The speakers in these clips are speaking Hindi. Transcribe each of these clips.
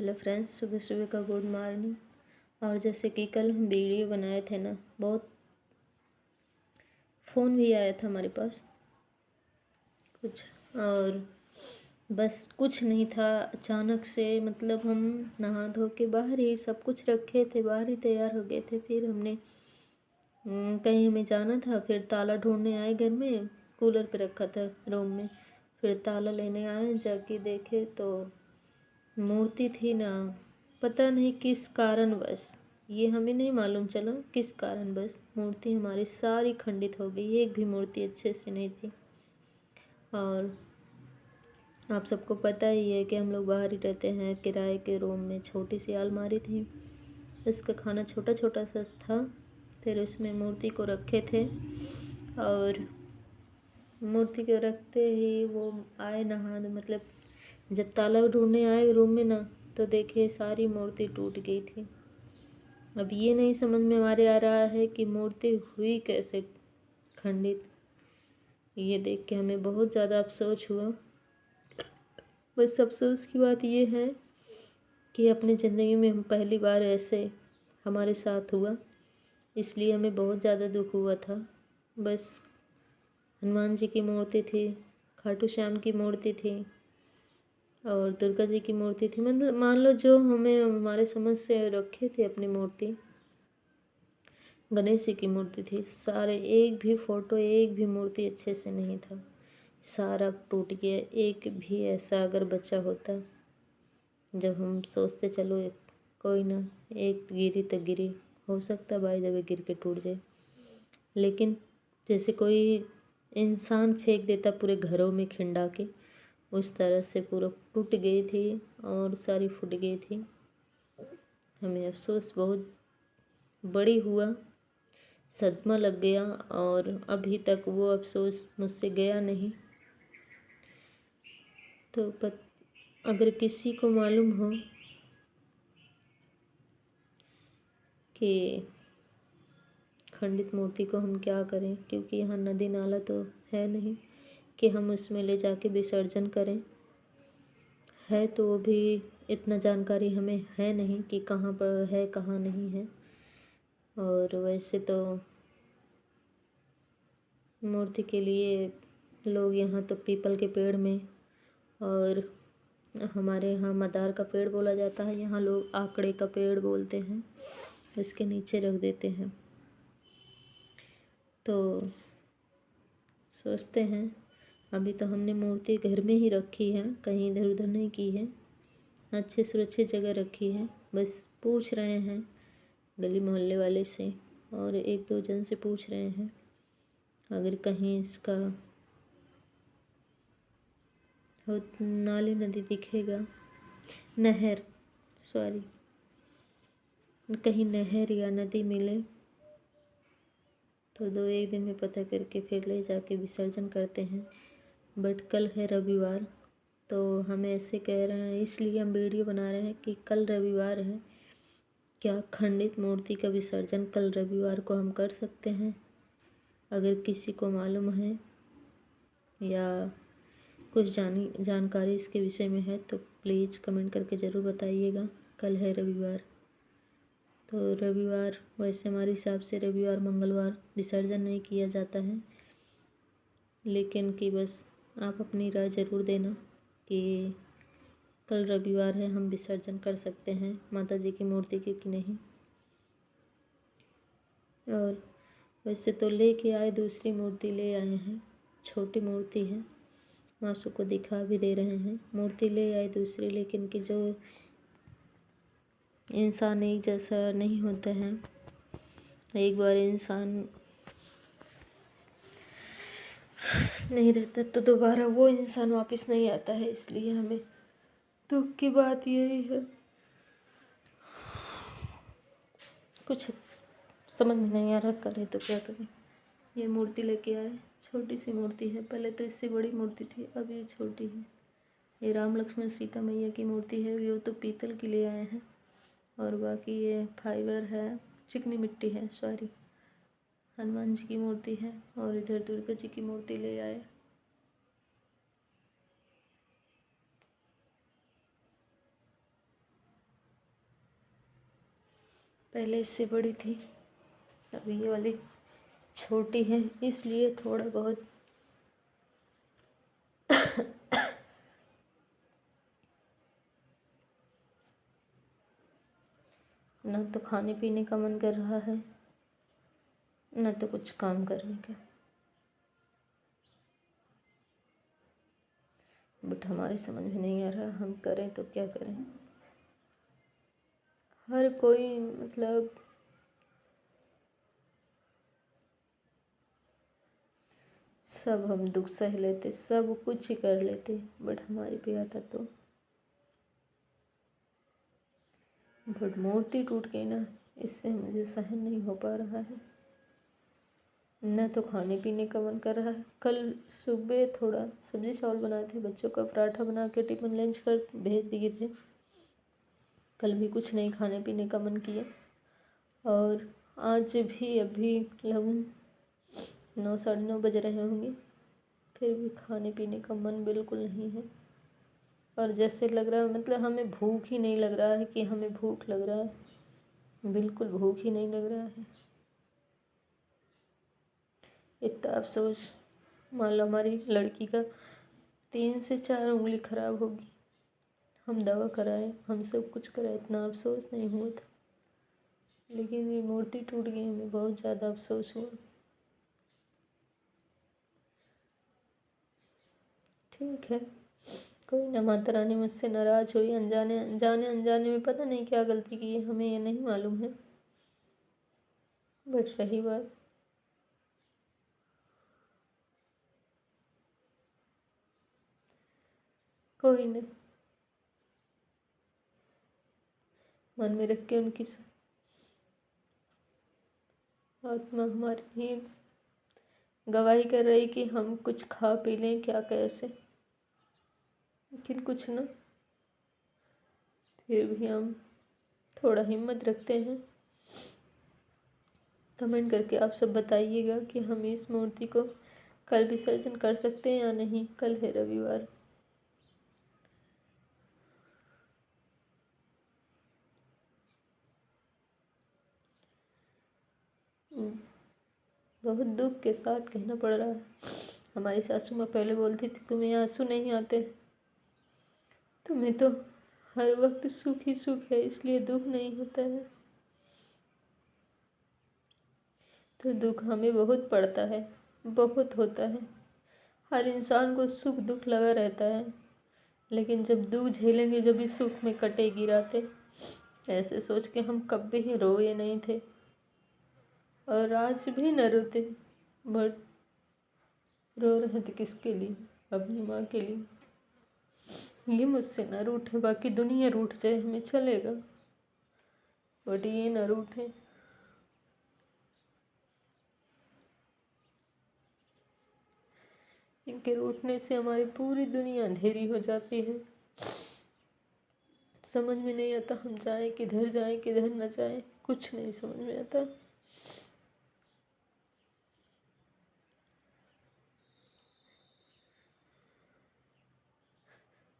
हेलो फ्रेंड्स, सुबह सुबह का गुड मॉर्निंग। और जैसे कि कल हम वीडियो बनाए थे ना, बहुत फ़ोन भी आया था हमारे पास कुछ, और बस कुछ नहीं था। अचानक से मतलब हम नहा धो के बाहर ही सब कुछ रखे थे, बाहर ही तैयार हो गए थे। फिर हमने कहीं हमें जाना था, फिर ताला ढूंढने आए घर में, कूलर पे रखा था रूम में। फिर ताला लेने आए, जाके देखे तो मूर्ति थी ना, पता नहीं किस कारण बस, ये हमें नहीं मालूम चला किस कारण बस मूर्ति हमारी सारी खंडित हो गई। एक भी मूर्ति अच्छे से नहीं थी। और आप सबको पता ही है कि हम लोग बाहर ही रहते हैं किराए के रूम में। छोटी सी अलमारी थी, उसका खाना छोटा छोटा सा था। फिर उसमें मूर्ति को रखे थे, और मूर्ति को रखते ही वो आए नहा, मतलब जब ताला ढूंढने आए रूम में ना, तो देखे सारी मूर्ति टूट गई थी। अब ये नहीं समझ में हमारे आ रहा है कि मूर्ति हुई कैसे खंडित। ये देख के हमें बहुत ज़्यादा अफसोस हुआ। बस अफसोस की बात ये है कि अपनी ज़िंदगी में हम पहली बार ऐसे हमारे साथ हुआ, इसलिए हमें बहुत ज़्यादा दुख हुआ था। बस हनुमान जी की मूर्ति थी, खाटू श्याम की मूर्ति थी, और दुर्गा जी की मूर्ति थी। मतलब मान लो जो हमें हमारे समझ से रखे थे अपनी मूर्ति, गणेश जी की मूर्ति थी। सारे एक भी फ़ोटो, एक भी मूर्ति अच्छे से नहीं था, सारा टूट गया। एक भी ऐसा अगर बचा होता, जब हम सोचते चलो कोई ना, एक गिरी तो गिरी, हो सकता बाई जब गिर के टूट जाए, लेकिन जैसे कोई इंसान फेंक देता पूरे घरों में खिंडा के, उस तरह से पूरा टूट गई थी और सारी फूट गई थी। हमें अफसोस बहुत बड़ी हुआ, सदमा लग गया, और अभी तक वो अफसोस मुझसे गया नहीं। तो अगर किसी को मालूम हो कि खंडित मूर्ति को हम क्या करें, क्योंकि यहाँ नदी नाला तो है नहीं कि हम उसमें ले जाके विसर्जन करें। है तो वो भी इतना जानकारी हमें है नहीं कि कहाँ पर है कहाँ नहीं है। और वैसे तो मूर्ति के लिए लोग यहाँ तो पीपल के पेड़ में, और हमारे यहाँ मदार का पेड़ बोला जाता है, यहाँ लोग आकड़े का पेड़ बोलते हैं, उसके नीचे रख देते हैं। तो सोचते हैं, अभी तो हमने मूर्ति घर में ही रखी है, कहीं इधर उधर नहीं की है, अच्छे सुरक्षित जगह रखी है। बस पूछ रहे हैं गली मोहल्ले वाले से, और एक दो जन से पूछ रहे हैं, अगर कहीं इसका नाली नदी दिखेगा, नहर, सॉरी, कहीं नहर या नदी मिले तो 2-1 दिन में पता करके फिर ले जाके विसर्जन करते हैं। बट कल है रविवार, तो हम ऐसे कह रहे हैं, इसलिए हम वीडियो बना रहे हैं कि कल रविवार है, क्या खंडित मूर्ति का विसर्जन कल रविवार को हम कर सकते हैं? अगर किसी को मालूम है या कुछ जानकारी इसके विषय में है तो प्लीज़ कमेंट करके ज़रूर बताइएगा। कल है रविवार, तो रविवार वैसे हमारे हिसाब से रविवार मंगलवार विसर्जन नहीं किया जाता है, लेकिन कि बस आप अपनी राय ज़रूर देना कि कल रविवार है, हम विसर्जन कर सकते हैं माता जी की मूर्ति की कि नहीं। और वैसे तो लेके आए, दूसरी मूर्ति ले आए हैं, छोटी मूर्ति है, मासू को दिखा भी दे रहे हैं। मूर्ति ले आए दूसरी, लेकिन कि जो इंसान एक जैसा नहीं होता है। एक बार इंसान नहीं रहता तो दोबारा वो इंसान वापस नहीं आता है, इसलिए हमें दुख की बात यही है। कुछ समझ में नहीं आ रहा, करें तो क्या करें। ये मूर्ति लेके आए, छोटी सी मूर्ति है, पहले तो इससे बड़ी मूर्ति थी, अब ये छोटी है। ये राम लक्ष्मण सीता मैया की मूर्ति है, ये तो पीतल की ले आए हैं, और बाकी ये फाइबर है, चिकनी मिट्टी है, सॉरी, हनुमान जी की मूर्ति है, और इधर दुर्गा जी की मूर्ति ले आए। पहले इससे बड़ी थी, अभी ये वाली छोटी है, इसलिए थोड़ा बहुत ना तो खाने पीने का मन कर रहा है, ना तो कुछ काम करने का। बट हमारे समझ में नहीं आ रहा हम करें तो क्या करें। हर कोई मतलब सब हम दुख सह लेते, सब कुछ ही कर लेते, बट हमारे पे आता तो। बट मूर्ति टूट गई ना, इससे मुझे सहन नहीं हो पा रहा है। ना तो खाने पीने का मन कर रहा है। कल सुबह थोड़ा सब्जी चावल बनाए थे, बच्चों का पराठा बना के टिफिन लंच कर भेज दिए थे। कल भी कुछ नहीं खाने पीने का मन किया, और आज भी अभी लगभग 9 साढ़े 9 बज रहे होंगे, फिर भी खाने पीने का मन बिल्कुल नहीं है। और जैसे लग रहा है मतलब हमें भूख ही नहीं लग रहा है कि हमें भूख लग रहा है, बिल्कुल भूख ही नहीं लग रहा है। इतना अफसोस, मान लो हमारी लड़की का 3 से 4 उंगली खराब होगी, हम दवा कराए, हम सब कुछ कराए, इतना अफसोस नहीं हुआ था, लेकिन ये मूर्ति टूट गई, हमें बहुत ज़्यादा अफसोस हुआ। ठीक है, कोई ना, माता रानी मुझसे नाराज़ हुई, अनजाने अनजाने अनजाने में पता नहीं क्या गलती की है, हमें ये नहीं मालूम है। बट रही बात, कोई ना, मन में रख के उनकी आत्मा हमारी ही गवाही कर रही कि हम कुछ खा पी लें, क्या कैसे, लेकिन कुछ ना, फिर भी हम थोड़ा हिम्मत रखते हैं। कमेंट करके आप सब बताइएगा कि हम इस मूर्ति को कल विसर्जन कर सकते हैं या नहीं। कल है रविवार। बहुत दुख के साथ कहना पड़ रहा है। हमारी सासू माँ पहले बोलती थी तुम्हें आंसू नहीं आते, तुम्हें तो हर वक्त सुख ही सुख है, इसलिए दुख नहीं होता है। तो दुख हमें बहुत पड़ता है, बहुत होता है। हर इंसान को सुख दुख लगा रहता है, लेकिन जब दुख झेलेंगे जब भी सुख में कटेगी रातें। ऐसे सोच के हम कभी ही रोए नहीं थे, और आज भी न रोते, बट रो रहे थे किसके लिए? अपनी माँ के लिए। ये मुझसे ना रूठे, बाकी दुनिया रूठ जाए हमें चलेगा, बट ये ना रूठे। इनके रूठने से हमारी पूरी दुनिया अंधेरी हो जाती है। समझ में नहीं आता हम जाएं किधर न जाएं, कुछ नहीं समझ में आता।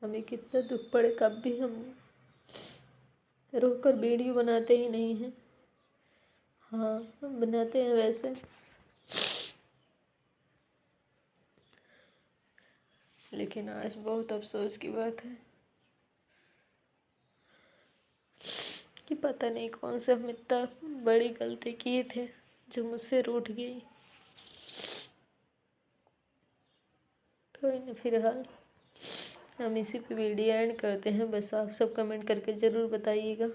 हमें कितना दुख पड़े कब भी हम रोकर वीडियो बनाते ही नहीं हैं। हाँ, हम बनाते हैं वैसे, लेकिन आज बहुत अफसोस की बात है कि पता नहीं कौन से हम इतना बड़ी गलती किए थे जो मुझसे रूठ गई। कोई ना, फिलहाल हम इसी पे वीडियो एंड करते हैं। बस आप सब कमेंट करके ज़रूर बताइएगा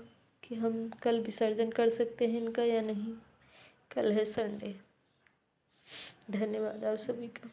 कि हम कल विसर्जन कर सकते हैं इनका या नहीं। कल है संडे। धन्यवाद आप सभी का।